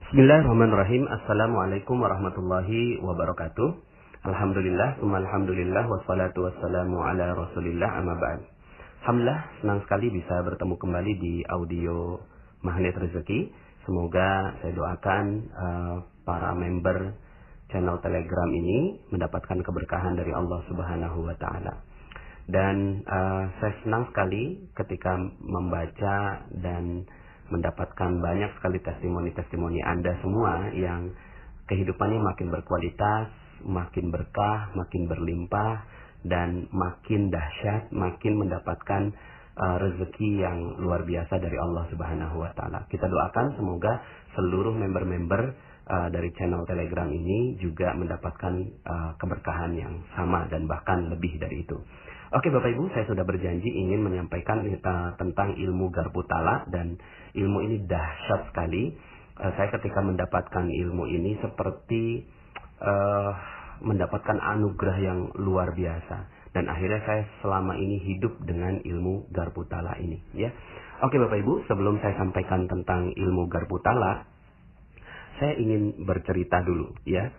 Bismillahirrahmanirrahim. Assalamualaikum warahmatullahi wabarakatuh. Alhamdulillah, alhamdulillah, wassalatu wassalamu ala rasulillah, amma ba'd. Alhamdulillah, senang sekali bisa bertemu kembali di audio Magnet Rezeki. Semoga saya doakan para member channel Telegram ini mendapatkan keberkahan dari Allah Subhanahu wa Ta'ala. Dan saya senang sekali ketika membaca dan mendapatkan banyak sekali testimoni-testimoni Anda semua yang kehidupannya makin berkualitas, makin berkah, makin berlimpah, dan makin dahsyat, makin mendapatkan rezeki yang luar biasa dari Allah Subhanahu wa Ta'ala. Kita doakan semoga seluruh member-member dari channel Telegram ini juga mendapatkan keberkahan yang sama dan bahkan lebih dari itu. Oke Bapak Ibu, saya sudah berjanji ingin menyampaikan tentang ilmu Garbutala, dan ilmu ini dahsyat sekali. Saya ketika mendapatkan ilmu ini seperti mendapatkan anugerah yang luar biasa, dan akhirnya saya selama ini hidup dengan ilmu Garbutala ini, ya. Oke Bapak Ibu, sebelum saya sampaikan tentang ilmu Garbutala, saya ingin bercerita dulu, ya.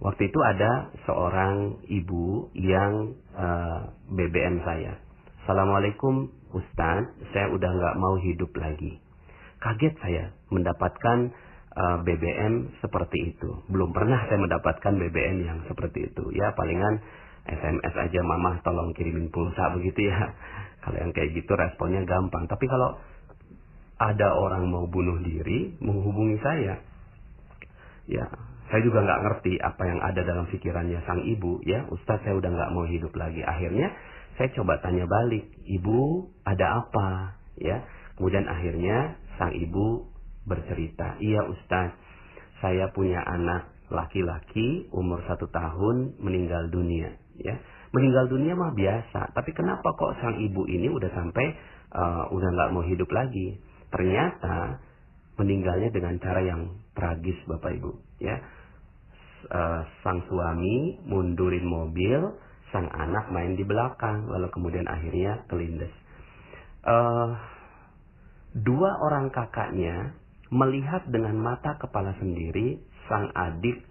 Waktu itu ada seorang ibu yang BBM saya. Assalamualaikum Ustadz, saya udah nggak mau hidup lagi. Kaget saya mendapatkan BBM seperti itu. Belum pernah saya mendapatkan BBM yang seperti itu. Ya palingan SMS aja, mama tolong kirimin pulsa begitu ya. Kalau yang kayak gitu responnya gampang. Tapi kalau ada orang mau bunuh diri, menghubungi saya, ya saya juga nggak ngerti apa yang ada dalam pikirannya sang ibu, ya. Ustadz, saya udah nggak mau hidup lagi. Akhirnya saya coba tanya balik, ibu ada apa, ya. Kemudian akhirnya sang ibu bercerita, iya Ustadz, saya punya anak laki-laki umur 1 tahun meninggal dunia, ya. Meninggal dunia mah biasa, tapi kenapa kok sang ibu ini udah sampai udah nggak mau hidup lagi? Ternyata meninggalnya dengan cara yang tragis Bapak Ibu, ya. Sang suami mundurin mobil, sang anak main di belakang, lalu kemudian akhirnya kelindes. 2 orang kakaknya melihat dengan mata kepala sendiri sang adik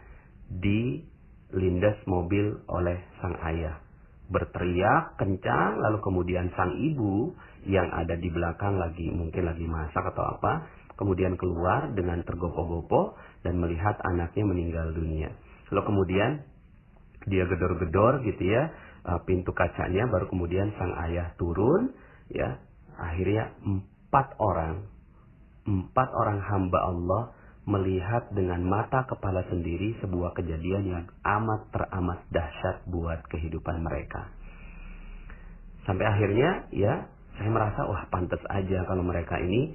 dilindas mobil oleh sang ayah. Berteriak kencang, lalu kemudian sang ibu yang ada di belakang mungkin lagi masak atau apa, kemudian keluar dengan tergopoh-gopoh dan melihat anaknya meninggal dunia. Lalu kemudian dia gedor-gedor gitu ya pintu kacanya, baru kemudian sang ayah turun, ya. Akhirnya 4 orang hamba Allah melihat dengan mata kepala sendiri sebuah kejadian yang teramat dahsyat buat kehidupan mereka. Sampai akhirnya ya saya merasa wah pantas aja kalau mereka ini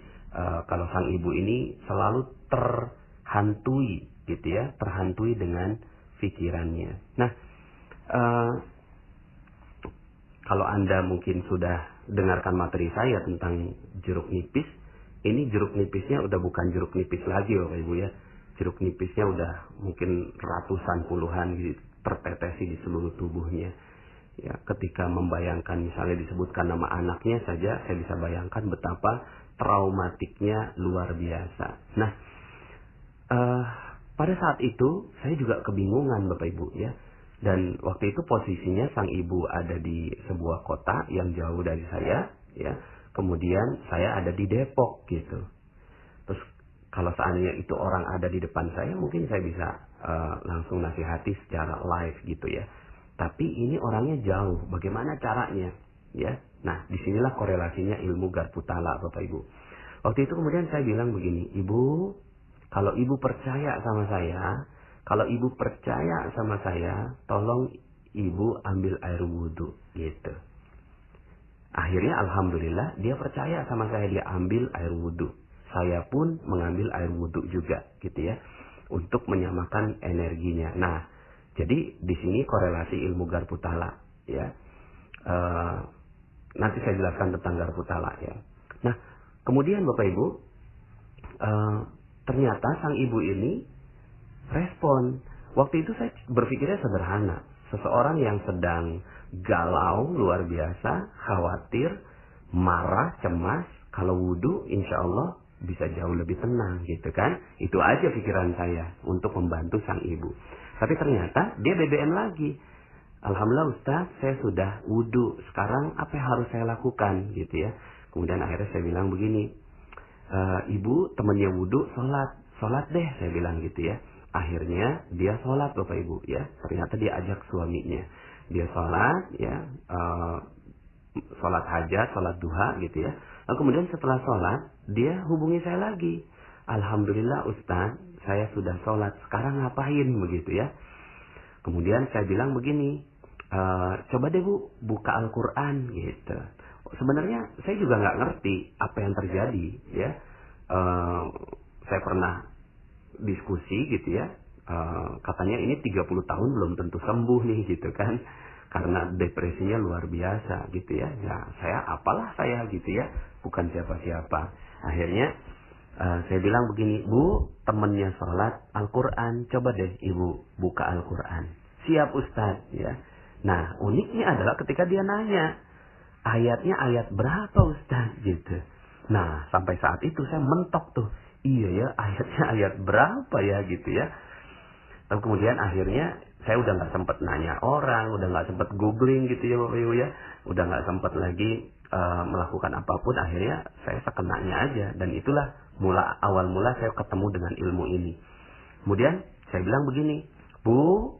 kalau sang ibu ini selalu terhantui gitu ya, terhantui dengan pikirannya. Nah, kalau Anda mungkin sudah dengarkan materi saya tentang jeruk nipis, ini jeruk nipisnya udah bukan jeruk nipis lagi Bapak Ibu ya. Jeruk nipisnya udah mungkin ratusan puluhan gitu, tertetesi di seluruh tubuhnya. Ya, ketika membayangkan misalnya disebutkan nama anaknya saja, saya bisa bayangkan betapa traumatiknya luar biasa. Nah, pada saat itu saya juga kebingungan Bapak Ibu ya. Dan waktu itu posisinya sang ibu ada di sebuah kota yang jauh dari saya ya. Kemudian saya ada di Depok gitu. Terus kalau seandainya itu orang ada di depan saya, mungkin saya bisa langsung nasihati secara live gitu ya. Tapi ini orangnya jauh. Bagaimana caranya? Ya. Nah, disinilah korelasinya ilmu Garbutala Bapak Ibu. Waktu itu kemudian saya bilang begini, Ibu, kalau ibu percaya sama saya, tolong ibu ambil air wudhu gitu. Akhirnya alhamdulillah dia percaya sama saya, dia ambil air wudhu. Saya pun mengambil air wudhu juga gitu ya, untuk menyamakan energinya. Nah, jadi di sini korelasi ilmu Garbutala ya. Nanti saya jelaskan tentang Garbutala ya. Nah, kemudian Bapak Ibu, ternyata sang ibu ini respon. Waktu itu saya berpikirnya sederhana. Seseorang yang sedang galau luar biasa, khawatir, marah, cemas, kalau wudhu insya Allah bisa jauh lebih tenang gitu kan. Itu aja pikiran saya untuk membantu sang ibu. Tapi ternyata dia BBM lagi. Alhamdulillah Ustaz, saya sudah wudhu. Sekarang apa yang harus saya lakukan gitu ya. Kemudian akhirnya saya bilang begini, ibu temannya wudhu, sholat deh, saya bilang gitu ya. Akhirnya dia sholat Bapak Ibu ya. Ternyata dia ajak suaminya. Dia sholat ya, sholat hajat, sholat duha gitu ya. Lalu kemudian setelah sholat, dia hubungi saya lagi. Alhamdulillah Ustaz, saya sudah sholat. Sekarang ngapain begitu ya. Kemudian saya bilang begini, coba deh Bu, buka Al-Quran gitu. Sebenarnya saya juga nggak ngerti apa yang terjadi ya. Saya pernah diskusi gitu ya. Katanya ini 30 tahun belum tentu sembuh nih gitu kan. Karena depresinya luar biasa gitu ya. Ya saya apalah saya gitu ya. Bukan siapa-siapa. Akhirnya saya bilang begini, Bu, temennya sholat Al-Quran, coba deh Ibu buka Al-Quran. Siap Ustaz ya. Nah uniknya adalah ketika dia nanya, ayatnya ayat berapa Ustaz gitu. Nah sampai saat itu saya mentok tuh, iya ya ayatnya ayat berapa ya gitu ya. Lalu kemudian akhirnya saya udah nggak sempat nanya orang, udah nggak sempat googling gitu ya Bapak Ibu ya, udah nggak sempat lagi melakukan apapun. Akhirnya saya sekenanya aja, dan itulah awal mula saya ketemu dengan ilmu ini. Kemudian saya bilang begini, Bu,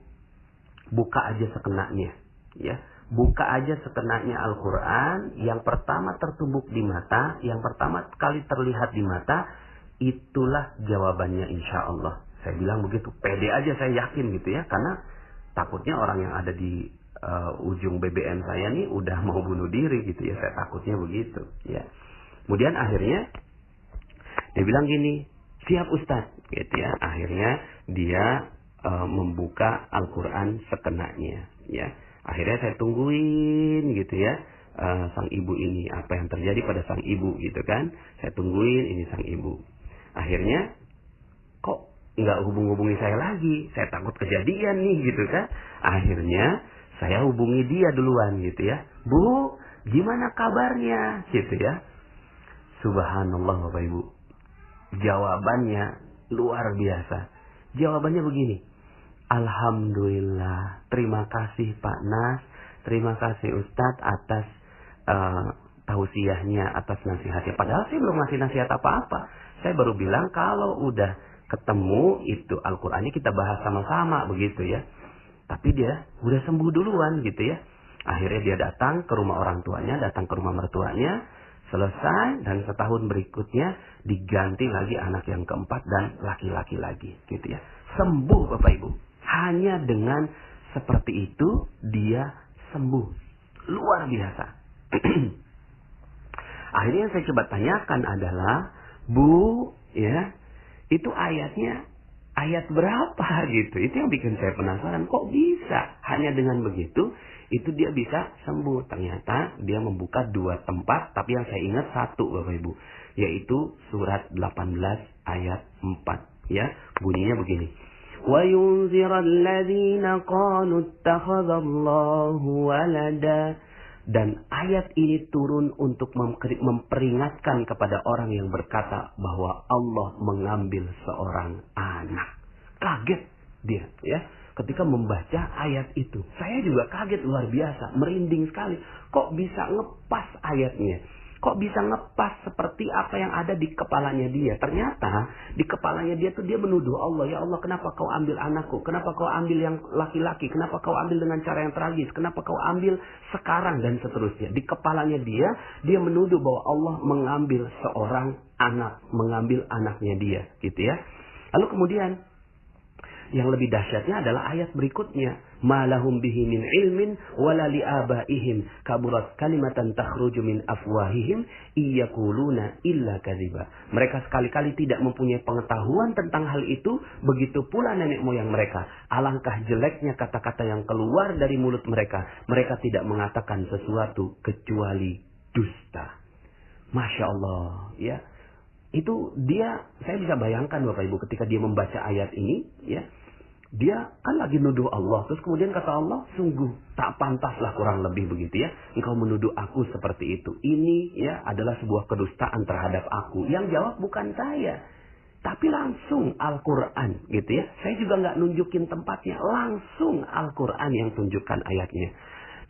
buka aja sekenanya ya, buka aja sekenanya Al-Quran. Yang pertama tertumbuk di mata, yang pertama kali terlihat di mata, itulah jawabannya insya Allah. Saya bilang begitu, pede aja, saya yakin gitu ya, karena takutnya orang yang ada di ujung BBM saya nih udah mau bunuh diri gitu ya, saya takutnya begitu ya. Kemudian akhirnya dia bilang gini, siap Ustaz gitu ya. Akhirnya dia membuka Al-Quran sekenanya ya. Akhirnya saya tungguin gitu ya, sang ibu ini, apa yang terjadi pada sang ibu gitu kan. Saya tungguin ini sang ibu. Akhirnya kok nggak hubungi saya lagi, saya takut kejadian nih gitu kan. Akhirnya saya hubungi dia duluan gitu ya, Bu, gimana kabarnya gitu ya. Subhanallah Bapak Ibu, jawabannya luar biasa. Jawabannya begini, Alhamdulillah, terima kasih Pak Nas, terima kasih Ustadz atas tausiahnya, atas nasihatnya. Padahal saya belum ngasih nasihat apa-apa. Saya baru bilang kalau udah ketemu itu Al-Qurannya kita bahas sama-sama begitu ya. Tapi dia udah sembuh duluan gitu ya. Akhirnya dia datang ke rumah orang tuanya, datang ke rumah mertuanya, selesai, dan setahun berikutnya diganti lagi anak yang keempat dan laki-laki lagi gitu ya. Sembuh Bapak Ibu. Hanya dengan seperti itu dia sembuh. Luar biasa. Akhirnya yang saya coba tanyakan adalah, Bu, ya, itu ayatnya ayat berapa gitu. Itu yang bikin saya penasaran, kok bisa hanya dengan begitu itu dia bisa sembuh. Ternyata dia membuka 2 tempat, tapi yang saya ingat 1 Bapak Ibu, yaitu surat 18 ayat 4 ya. Bunyinya begini, wa yunziral ladzina qalu ittakhadallahu walada. Dan ayat ini turun untuk memperingatkan kepada orang yang berkata bahwa Allah mengambil seorang anak. Kaget dia ya ketika membaca ayat itu. Saya juga kaget luar biasa, merinding sekali. Kok bisa ngepas ayatnya? Kok bisa ngepas seperti apa yang ada di kepalanya dia? Ternyata di kepalanya dia tuh dia menuduh Allah, ya Allah, kenapa kau ambil anakku? Kenapa kau ambil yang laki-laki? Kenapa kau ambil dengan cara yang tragis? Kenapa kau ambil sekarang? Dan seterusnya. Di kepalanya dia menuduh bahwa Allah mengambil seorang anak, mengambil anaknya dia, gitu ya. Lalu kemudian yang lebih dahsyatnya adalah ayat berikutnya, malahum bihi min ilmin wala li abaihim kaburat kalimatan takhruju min afwahihim iyaquluna illa kadziba. Mereka sekali-kali tidak mempunyai pengetahuan tentang hal itu, begitu pula nenek moyang mereka. Alangkah jeleknya kata-kata yang keluar dari mulut mereka. Mereka tidak mengatakan sesuatu kecuali dusta. Masya Allah ya. Itu dia, saya bisa bayangkan Bapak Ibu ketika dia membaca ayat ini ya, dia kan lagi nuduh Allah. Terus kemudian kata Allah, sungguh tak pantaslah, kurang lebih begitu ya, engkau menuduh aku seperti itu. Ini ya adalah sebuah kedustaan terhadap aku. Yang jawab bukan saya, tapi langsung Al-Quran gitu ya. Saya juga nggak nunjukin tempatnya, langsung Al-Quran yang tunjukkan ayatnya.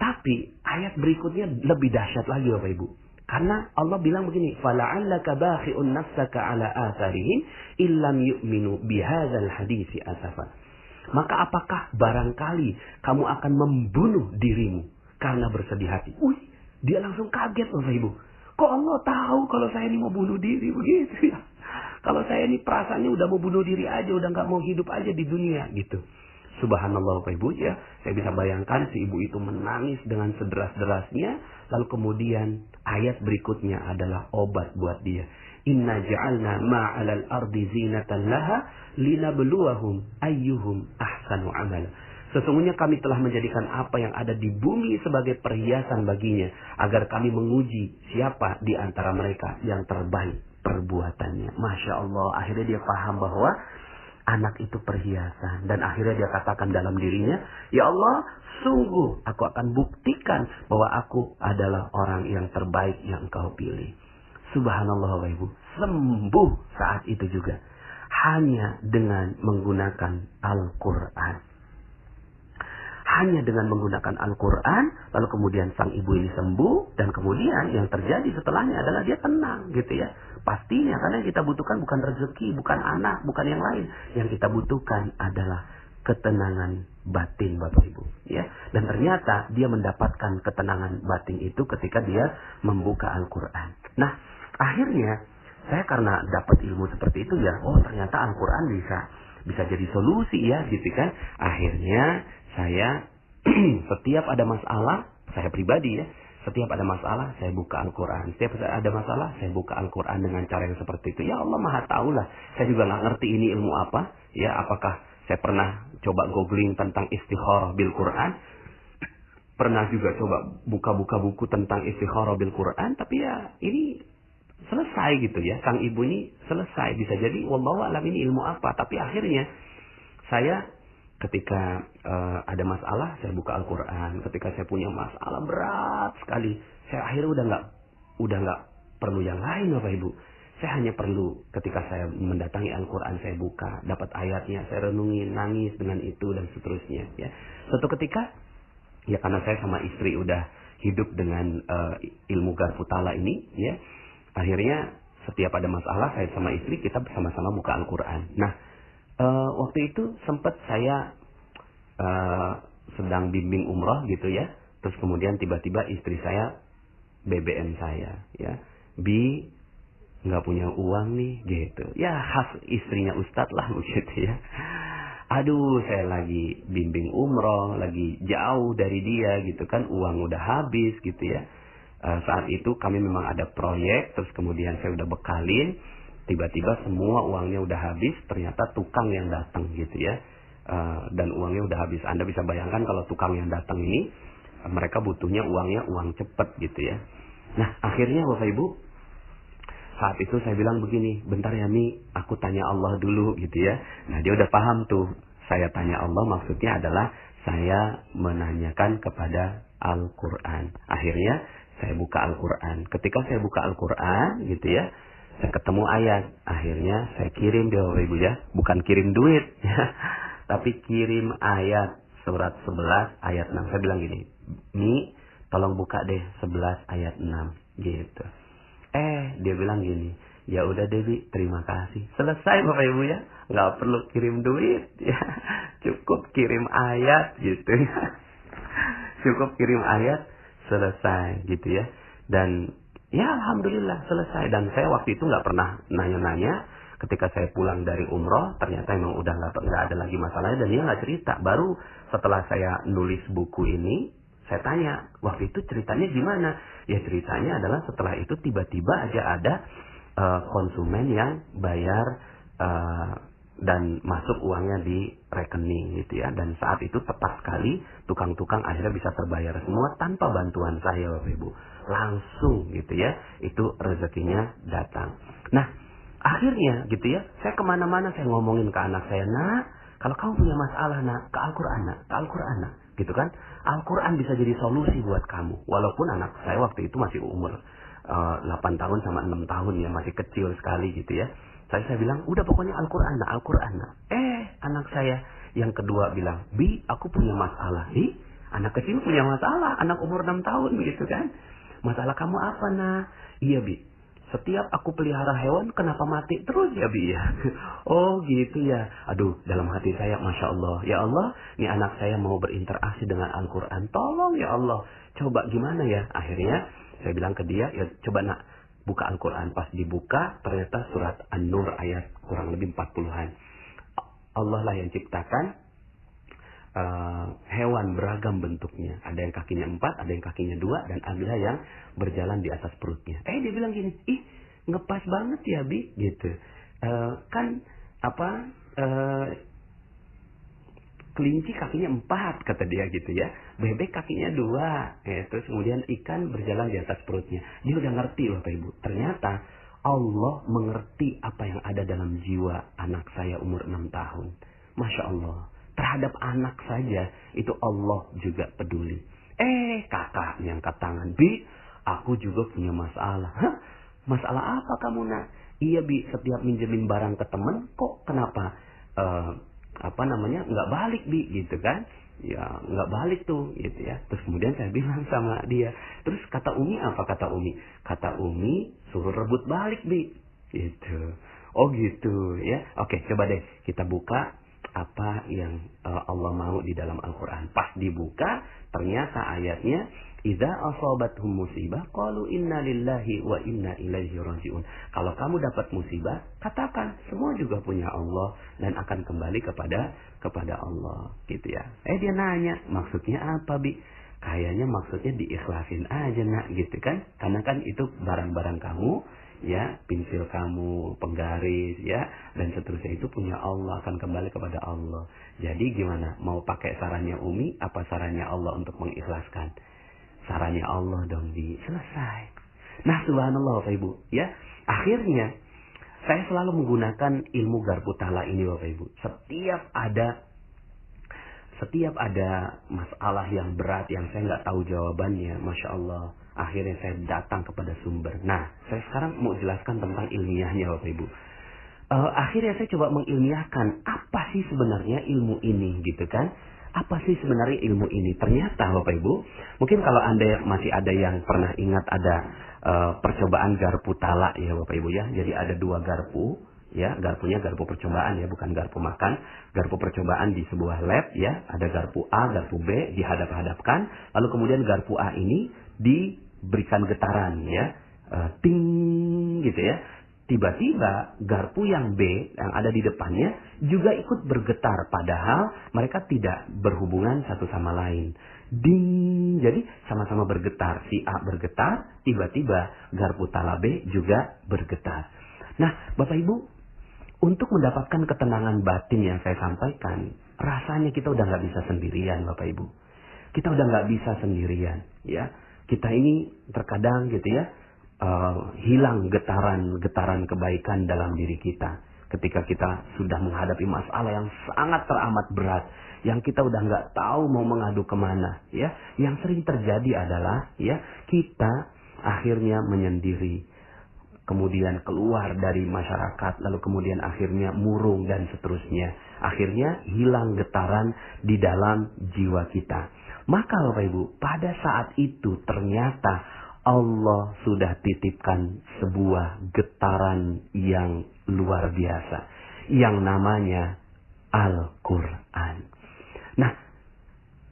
Tapi ayat berikutnya lebih dahsyat lagi Bapak Ibu. Karena Allah bilang begini, فَلَعَلَّكَ بَاخِئٌ نَفْسَكَ عَلَى آثَارِهِمْ إِلَّمْ يُؤْمِنُوا بِهَذَا الْحَدِيثِ أَسَفًا. Maka apakah barangkali kamu akan membunuh dirimu karena bersedih hati? Dia langsung kaget Bapak Ibu. Kok Allah tahu kalau saya ini mau bunuh diri begitu ya? Kalau saya ini perasaannya udah mau bunuh diri aja, udah nggak mau hidup aja di dunia gitu. Subhanallah Bapak Ibu ya. Saya bisa bayangkan si ibu itu menangis dengan sederas-derasnya. Lalu kemudian ayat berikutnya adalah obat buat dia. Inna ja'alna ma'alal ardi zinatan laha linabluwahum ayyuhum ahsanu amala. Sesungguhnya kami telah menjadikan apa yang ada di bumi sebagai perhiasan baginya, agar kami menguji siapa di antara mereka yang terbaik perbuatannya. Masya Allah, akhirnya dia paham bahwa anak itu perhiasan. Dan akhirnya dia katakan dalam dirinya, ya Allah, sungguh aku akan buktikan bahwa aku adalah orang yang terbaik yang engkau pilih. Subhanallah Bapak Ibu, sembuh saat itu juga. Hanya dengan menggunakan Al-Quran. Hanya dengan menggunakan Al-Quran, lalu kemudian sang ibu ini sembuh, dan kemudian yang terjadi setelahnya adalah dia tenang gitu ya. Pastinya, karena yang kita butuhkan bukan rezeki, bukan anak, bukan yang lain. Yang kita butuhkan adalah ketenangan batin Bapak Ibu ya. Dan ternyata dia mendapatkan ketenangan batin itu ketika dia membuka Al-Quran. Nah, akhirnya saya karena dapat ilmu seperti itu ya, oh ternyata Al-Quran bisa jadi solusi ya gitu kan. Akhirnya saya setiap ada masalah, saya pribadi ya, setiap ada masalah saya buka Al-Quran. Setiap ada masalah saya buka Al-Quran dengan cara yang seperti itu. Ya Allah Maha Tahu lah. Saya juga nggak ngerti ini ilmu apa ya. Apakah saya pernah coba googling tentang istikharah bil Quran, pernah juga coba buka-buka buku tentang istikharah bil Quran, tapi ya ini selesai gitu ya. Sang ibu ini selesai. Bisa jadi wallahu alam ini ilmu apa. Tapi akhirnya saya ketika ada masalah saya buka Al-Quran. Ketika saya punya masalah berat sekali, saya akhirnya udah nggak perlu yang lain Bapak Ibu. Saya hanya perlu ketika saya mendatangi Al-Quran, saya buka, dapat ayatnya, saya renungi, nangis dengan itu dan seterusnya ya. Suatu ketika ya, karena saya sama istri udah hidup dengan ilmu Garputala ini ya, akhirnya setiap ada masalah saya sama istri kita bersama-sama buka Al-Quran. Nah, waktu itu sempat saya sedang bimbing umroh gitu ya. Terus kemudian tiba-tiba istri saya BBM saya ya, nggak punya uang nih gitu. Ya khas istrinya Ustadz lah begitu ya. Aduh, saya lagi bimbing umroh, lagi jauh dari dia gitu kan, uang udah habis gitu ya. Saat itu kami memang ada proyek, terus kemudian saya udah bekalin, tiba-tiba semua uangnya udah habis, ternyata tukang yang datang gitu ya. Dan uangnya udah habis. Anda bisa bayangkan kalau tukang yang datang ini, mereka butuhnya uangnya uang cepet gitu ya. Nah, akhirnya Bapak Ibu, saat itu saya bilang begini, bentar ya Mi, aku tanya Allah dulu gitu ya. Nah, dia udah paham tuh, saya tanya Allah maksudnya adalah saya menanyakan kepada Al-Quran. Akhirnya saya buka Al-Quran. Ketika saya buka Al-Quran gitu ya, saya ketemu ayat. Akhirnya saya kirim dia Bapak Ibu ya, bukan kirim duit ya, tapi kirim ayat surat 11 ayat 6. Saya bilang gini, Mi, tolong buka deh 11 ayat 6 gitu. Dia bilang gini, ya udah Dewi, terima kasih. Selesai Bapak Ibu ya, nggak perlu kirim duit ya, cukup kirim ayat gitu ya, cukup kirim ayat, selesai gitu ya. Dan ya alhamdulillah selesai. Dan saya waktu itu nggak pernah nanya-nanya. Ketika saya pulang dari umroh, ternyata emang udah nggak ada lagi masalahnya, dan dia nggak cerita. Baru setelah saya nulis buku ini, saya tanya, waktu itu ceritanya gimana? Ya ceritanya adalah setelah itu tiba-tiba aja ada konsumen yang bayar dan masuk uangnya di rekening gitu ya. Dan saat itu tepat sekali tukang-tukang akhirnya bisa terbayar semua tanpa bantuan saya Bapak Ibu. Langsung gitu ya, itu rezekinya datang. Nah, akhirnya gitu ya, saya kemana-mana saya ngomongin ke anak saya, nak, Kalau kamu punya masalah nak, ke Al-Quran nak, ke Al-Quran nak, gitu kan? Al-Quran bisa jadi solusi buat kamu. Walaupun anak saya waktu itu masih umur 8 tahun sama 6 tahun ya, masih kecil sekali gitu ya. Saya bilang, udah pokoknya Al-Quran nak, Al-Quran nak. Anak saya yang kedua bilang, Bi, aku punya masalah. Anak kecil punya masalah, anak umur 6 tahun gitu kan. Masalah kamu apa nak? Iya Bi, setiap aku pelihara hewan kenapa mati terus ya Bi ya? Oh gitu ya. Aduh, dalam hati saya Masya Allah. Ya Allah, ini anak saya mau berinteraksi dengan Al-Quran. Tolong ya Allah. Coba gimana ya? Akhirnya saya bilang ke dia, ya coba nak buka Al-Quran. Pas dibuka ternyata surat An-Nur ayat kurang lebih 40-an. Allah lah yang ciptakan hewan beragam bentuknya. Ada yang kakinya 4, ada yang kakinya 2, dan ada yang berjalan di atas perutnya. Dia bilang gini, ngepas banget ya Bi, gitu. Kelinci kakinya 4, kata dia gitu ya. Bebek kakinya 2. Terus kemudian ikan berjalan di atas perutnya. Dia udah ngerti Bapak Ibu. Ternyata Allah mengerti apa yang ada dalam jiwa anak saya umur 6 tahun. Masya Allah. Terhadap anak saja itu Allah juga peduli. Kakak yang angkat tangan, Bi, aku juga punya masalah. Hah? Masalah apa kamu nak? Iya Bi, setiap minjemin barang ke temen, kok kenapa nggak balik Bi, gitu kan? Ya nggak balik tuh, gitu ya. Terus kemudian saya bilang sama dia, terus kata Umi apa? Kata Umi suruh rebut balik Bi, gitu. Oh gitu ya. Oke, coba deh kita buka apa yang Allah mau di dalam Al-Quran. Pas dibuka, ternyata ayatnya, Idza asabathum musibah, qalu inna lillahi wa inna ilaihi raji'un. Kalau kamu dapat musibah, katakan, semua juga punya Allah dan akan kembali kepada Allah. Gitu ya. Dia nanya, maksudnya apa Bi? Kayaknya maksudnya diikhlasin aja nak, gitu kan. Karena kan itu barang-barang kamu, ya, pensil kamu, penggaris, ya, dan seterusnya itu punya Allah, akan kembali kepada Allah. Jadi gimana? Mau pakai sarannya Umi, apa sarannya Allah untuk mengikhlaskan? Sarannya Allah dong, selesai. Nah, subhanallah Bapak Ibu, ya. Akhirnya saya selalu menggunakan ilmu garpu tala ini Bapak Ibu. Setiap ada masalah yang berat yang saya nggak tahu jawabannya, Masya Allah, akhirnya saya datang kepada sumber. Nah, saya sekarang mau jelaskan tentang ilmiahnya Bapak Ibu. Akhirnya saya coba mengilmiahkan apa sih sebenarnya ilmu ini, gitu kan? Apa sih sebenarnya ilmu ini? Ternyata Bapak Ibu, mungkin kalau Anda masih ada yang pernah ingat ada percobaan garpu tala ya Bapak Ibu ya. Jadi ada 2 garpu. Ya, garpunya garpu percobaan ya, bukan garpu makan. Garpu percobaan di sebuah lab ya, ada garpu A, garpu B dihadap-hadapkan, lalu kemudian garpu A ini diberikan getaran ya, ting gitu ya. Tiba-tiba garpu yang B yang ada di depannya juga ikut bergetar, padahal mereka tidak berhubungan satu sama lain. Ding, jadi sama-sama bergetar. Si A bergetar, tiba-tiba garpu tala B juga bergetar. Nah, Bapak Ibu, untuk mendapatkan ketenangan batin yang saya sampaikan, rasanya kita udah nggak bisa sendirian Bapak Ibu. Kita udah nggak bisa sendirian ya. Kita ini terkadang gitu ya, hilang getaran kebaikan dalam diri kita. Ketika kita sudah menghadapi masalah yang sangat teramat berat, yang kita udah nggak tahu mau mengadu kemana ya. Yang sering terjadi adalah ya, kita akhirnya menyendiri. Kemudian keluar dari masyarakat, lalu kemudian akhirnya murung dan seterusnya. Akhirnya hilang getaran di dalam jiwa kita. Maka Bapak Ibu, pada saat itu ternyata Allah sudah titipkan sebuah getaran yang luar biasa, yang namanya Al-Quran. Nah,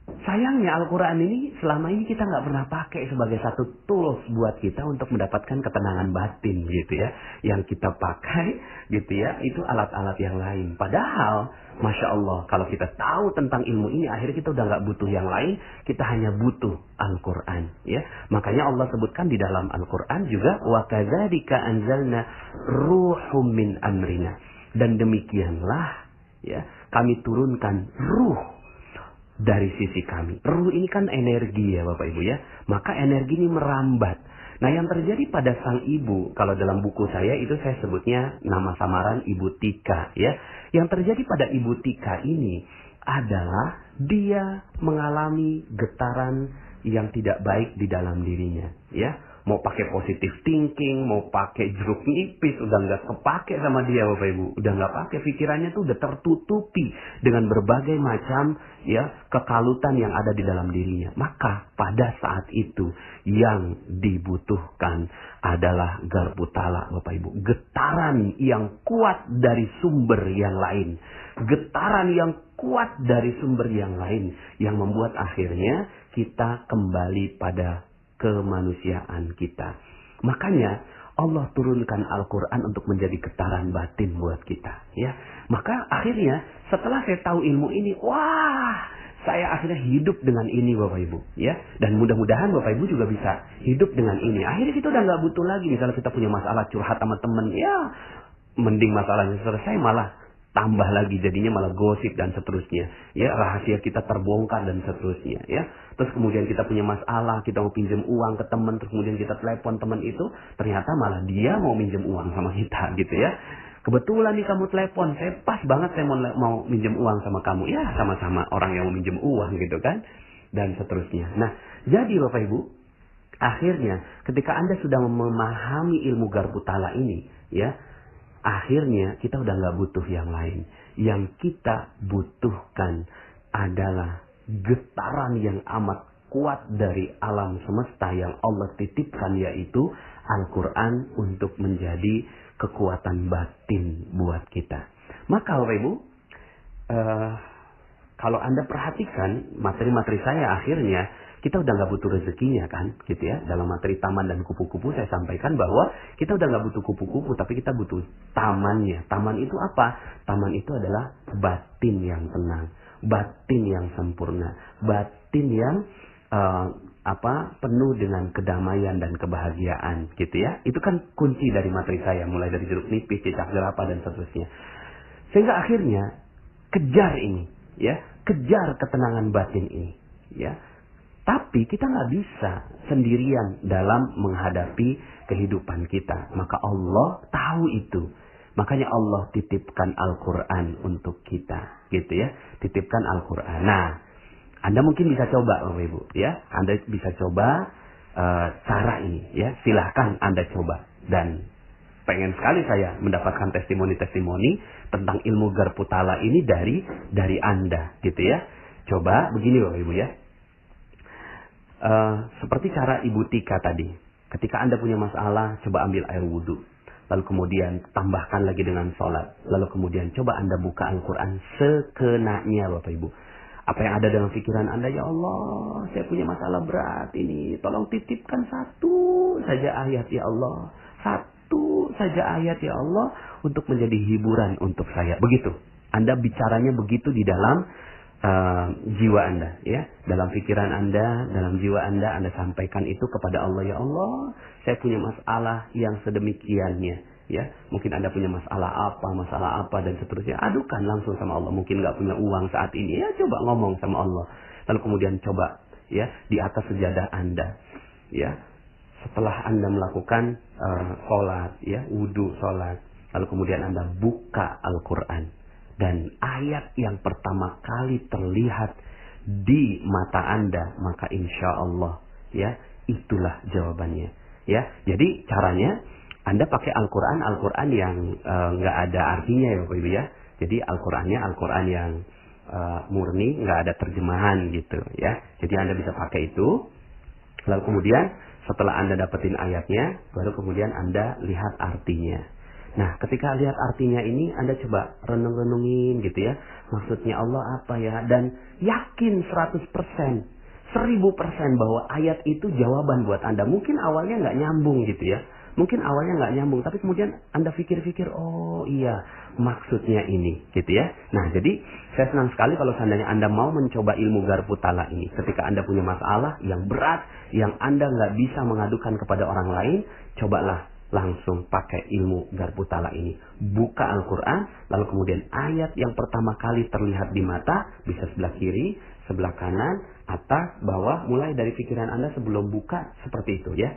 sayangnya Al-Quran ini selama ini kita nggak pernah pakai sebagai satu tools buat kita untuk mendapatkan ketenangan batin gitu ya. Yang kita pakai gitu ya, itu alat-alat yang lain. Padahal, Masya Allah, kalau kita tahu tentang ilmu ini, akhirnya kita udah nggak butuh yang lain, kita hanya butuh Al-Quran ya. Makanya Allah sebutkan di dalam Al-Quran juga, wa kadzalika anzalna ruhum min amrina. Dan demikianlah ya, kami turunkan ruh dari sisi kami. Ruh ini kan energi ya Bapak Ibu ya. Maka energi ini merambat Nah, yang terjadi pada sang ibu, kalau dalam buku saya itu saya sebutnya nama samaran Ibu Tika, ya. Yang terjadi pada Ibu Tika ini adalah dia mengalami getaran yang tidak baik di dalam dirinya, ya. Mau pakai positive thinking, mau pakai jeruk nipis, udah nggak kepake sama dia, Bapak Ibu. Udah nggak pakai, pikirannya tuh udah tertutupi dengan berbagai macam ya kekalutan yang ada di dalam dirinya. Maka pada saat itu yang dibutuhkan adalah garpu tala, Bapak Ibu. Getaran yang kuat dari sumber yang lain. Getaran yang kuat dari sumber yang lain. Yang membuat akhirnya kita kembali pada kemanusiaan kita. Makanya Allah turunkan Al-Quran untuk menjadi getaran batin buat kita, ya. Maka akhirnya setelah saya tahu ilmu ini, wah, saya akhirnya hidup dengan ini, Bapak Ibu, ya. Dan mudah-mudahan Bapak Ibu juga bisa hidup dengan ini. Akhirnya kita udah nggak butuh lagi, misalnya kita punya masalah curhat sama temen, ya, mending masalahnya selesai malah tambah lagi, jadinya malah gosip dan seterusnya, ya, rahasia kita terbongkar dan seterusnya, ya. Terus kemudian kita punya masalah, kita mau pinjam uang ke teman, terus kemudian kita telepon teman itu, ternyata malah dia mau minjem uang sama kita, gitu ya. Kebetulan nih kamu telepon, saya pas banget saya mau minjem uang sama kamu, ya sama-sama orang yang mau minjem uang, gitu kan, dan seterusnya. Nah, jadi Bapak Ibu, akhirnya ketika Anda sudah memahami ilmu garpu tala ini, ya, akhirnya kita udah nggak butuh yang lain. Yang kita butuhkan adalah getaran yang amat kuat dari alam semesta yang Allah titipkan, yaitu Al-Quran untuk menjadi kekuatan batin buat kita. Maka Bapak Ibu, kalau Anda perhatikan materi-materi saya akhirnya, kita udah nggak butuh rezekinya kan, gitu ya. Dalam materi taman dan kupu-kupu saya sampaikan bahwa kita udah nggak butuh kupu-kupu, tapi kita butuh tamannya. Taman itu apa? Taman itu adalah batin yang tenang, batin yang sempurna, batin yang penuh dengan kedamaian dan kebahagiaan, gitu ya. Itu kan kunci dari materi saya, mulai dari jeruk nipis, cicak jerapah dan seterusnya. Sehingga akhirnya kejar ini, ya, kejar ketenangan batin ini, ya. Tapi kita nggak bisa sendirian dalam menghadapi kehidupan kita. Maka Allah tahu itu. Makanya Allah titipkan Al-Quran untuk kita, gitu ya. Titipkan Al-Quran. Nah, Anda mungkin bisa coba, Bapak Ibu, ya. Anda bisa coba cara ini, ya. Silahkan Anda coba. Dan pengen sekali saya mendapatkan testimoni-testimoni tentang ilmu garpu tala ini dari Anda, gitu ya. Coba begini, Bapak Ibu, ya. Seperti cara Ibu Tika tadi. Ketika Anda punya masalah, coba ambil air wudhu. Lalu kemudian tambahkan lagi dengan sholat. Lalu kemudian coba Anda buka Al-Quran sekenanya, Bapak Ibu. Apa yang ada dalam pikiran Anda, ya Allah, saya punya masalah berat ini. Tolong titipkan satu saja ayat, ya Allah. Satu saja ayat, ya Allah, untuk menjadi hiburan untuk saya. Begitu. Anda bicaranya begitu di dalam jiwa Anda, ya, dalam pikiran Anda, dalam jiwa Anda sampaikan itu kepada Allah. Ya Allah, saya punya masalah yang sedemikiannya, ya. Mungkin Anda punya masalah apa dan seterusnya. Adukan langsung sama Allah. Mungkin nggak punya uang saat ini, ya coba ngomong sama Allah. Lalu kemudian coba, ya, di atas sejadah Anda, ya. Setelah Anda melakukan sholat, ya, wudhu, sholat, lalu kemudian Anda buka Al-Quran. Dan ayat yang pertama kali terlihat di mata Anda, maka insya Allah, ya, itulah jawabannya, ya. Jadi caranya Anda pakai Al-Quran yang nggak ada artinya, ya Bapak Ibu, ya. Jadi Al-Qurannya Al-Quran yang murni, nggak ada terjemahan gitu, ya. Jadi Anda bisa pakai itu. Lalu kemudian setelah Anda dapetin ayatnya, baru kemudian Anda lihat artinya. Nah, ketika lihat artinya ini, Anda coba renung-renungin gitu ya. Maksudnya Allah apa ya? Dan yakin 100%, 1000% bahwa ayat itu jawaban buat Anda. Mungkin awalnya nggak nyambung gitu ya. Mungkin awalnya nggak nyambung, tapi kemudian Anda pikir-pikir, oh iya, maksudnya ini gitu ya. Nah, jadi saya senang sekali kalau seandainya Anda mau mencoba ilmu garpu tala ini. Ketika Anda punya masalah yang berat, yang Anda nggak bisa mengadukan kepada orang lain, cobalah langsung pakai ilmu garpu tala ini. Buka Al-Quran, lalu kemudian ayat yang pertama kali terlihat di mata, bisa sebelah kiri, sebelah kanan, atas, bawah, mulai dari pikiran Anda sebelum buka, seperti itu ya.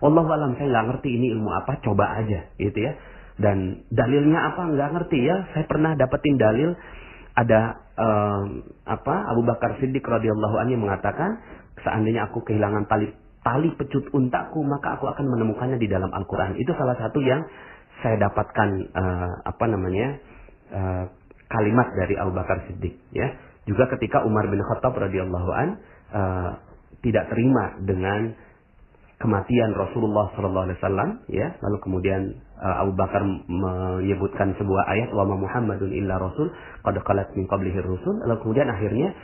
Wallahu alam, saya nggak ngerti ini ilmu apa, coba aja gitu ya. Dan dalilnya apa nggak ngerti ya. Saya pernah dapetin dalil, ada Abu Bakar Siddiq radhiyallahu anhu mengatakan, seandainya aku kehilangan tali pecut untaku, maka aku akan menemukannya di dalam Al-Quran. Itu salah satu yang saya dapatkan kalimat dari Abu Bakar Siddiq ya. Juga ketika Umar bin Khattab radhiyallahu an tidak terima dengan kematian Rasulullah sallallahu alaihi wasallam ya, lalu kemudian Abu Bakar menyebutkan sebuah ayat, wa ma Muhammadun illa rasul qad khalat min qablihi rusul, lalu kemudian akhirnya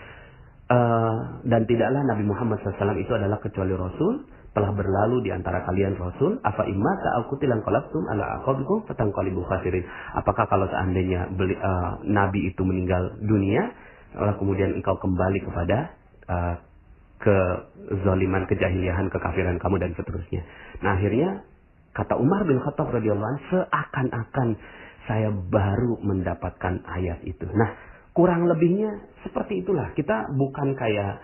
dan tidaklah Nabi Muhammad SAW itu adalah kecuali Rasul, telah berlalu di antara kalian Rasul, afa imma ta'akutil qalabtum ala aqabikum fatanqalibu khasirin. Apakah kalau seandainya Nabi itu meninggal dunia, lalu kemudian engkau kembali kepada kezaliman, kejahiliahan, kekafiran kamu dan seterusnya. Nah akhirnya kata Umar bin Khattab radhiyallahu anhu, seakan-akan saya baru mendapatkan ayat itu. Nah, kurang lebihnya seperti itulah. Kita bukan kayak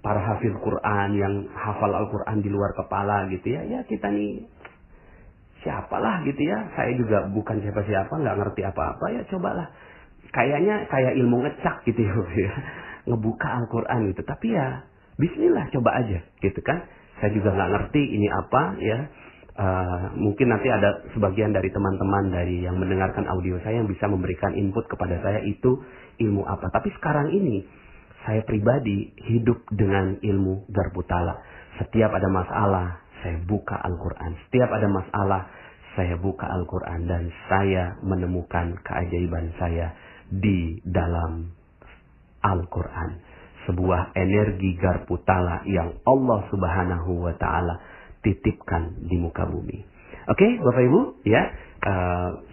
para hafiz Quran yang hafal Al-Quran di luar kepala gitu ya. Ya kita nih siapalah gitu ya. Saya juga bukan siapa-siapa, nggak ngerti apa-apa ya, cobalah. Kayaknya kayak ilmu ngecak gitu ya. Ngebuka Al-Quran gitu. Tapi ya bismillah, coba aja gitu kan. Saya juga nggak ngerti ini apa ya. Mungkin nanti ada sebagian dari teman-teman dari yang mendengarkan audio saya yang bisa memberikan input kepada saya itu ilmu apa. Tapi sekarang ini saya pribadi hidup dengan ilmu Garbutala. Setiap ada masalah saya buka Al-Quran. Setiap ada masalah saya buka Al-Quran dan saya menemukan keajaiban saya di dalam Al-Quran. Sebuah energi Garbutala yang Allah Subhanahu wa Ta'ala titipkan di muka bumi. Oke, Bapak Ibu, ya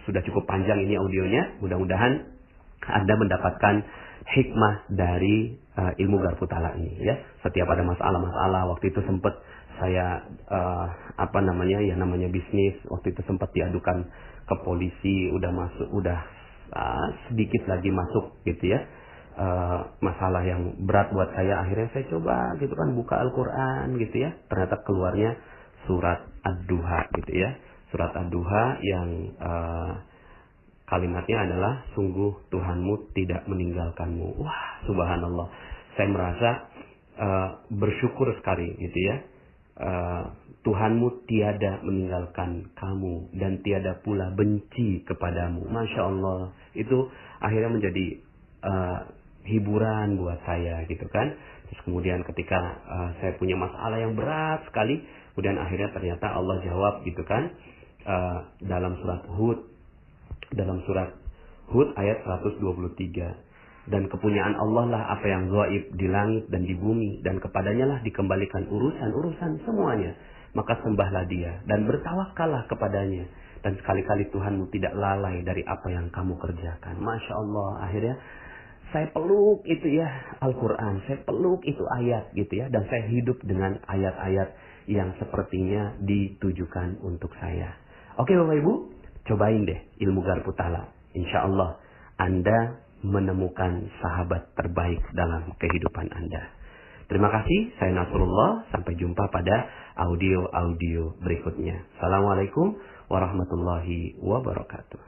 sudah cukup panjang ini audionya. Mudah-mudahan Anda mendapatkan hikmah dari ilmu Garbutala ini. Ya, setiap ada masalah-masalah, waktu itu sempat saya namanya bisnis, waktu itu sempat diadukan ke polisi, udah sedikit lagi masuk gitu ya. Masalah yang berat buat saya, akhirnya saya coba gitu kan buka Al-Quran gitu ya. Ternyata keluarnya surat Ad-Duha gitu ya. Surat Ad-Duha yang kalimatnya adalah sungguh Tuhanmu tidak meninggalkanmu. Wah, subhanallah. Saya merasa bersyukur sekali gitu ya. Tuhanmu tiada meninggalkan kamu dan tiada pula benci kepadamu. Masya Allah. Itu akhirnya menjadi hiburan buat saya gitu kan. Terus kemudian ketika saya punya masalah yang berat sekali, kemudian akhirnya ternyata Allah jawab gitu kan, dalam surat Hud ayat 123. Dan kepunyaan Allah lah apa yang gaib di langit dan di bumi, dan kepadanya lah dikembalikan urusan-urusan semuanya. Maka sembahlah Dia dan bertawakallah kepadanya, dan sekali-kali Tuhanmu tidak lalai dari apa yang kamu kerjakan. Masya Allah. Akhirnya saya peluk itu ya Al-Quran, saya peluk itu ayat gitu ya, dan saya hidup dengan ayat-ayat yang sepertinya ditujukan untuk saya. Oke Bapak Ibu, cobain deh ilmu Garbutala. Insya Allah Anda menemukan sahabat terbaik dalam kehidupan Anda. Terima kasih, saya Nasrullah. Sampai jumpa pada audio-audio berikutnya. Assalamualaikum warahmatullahi wabarakatuh.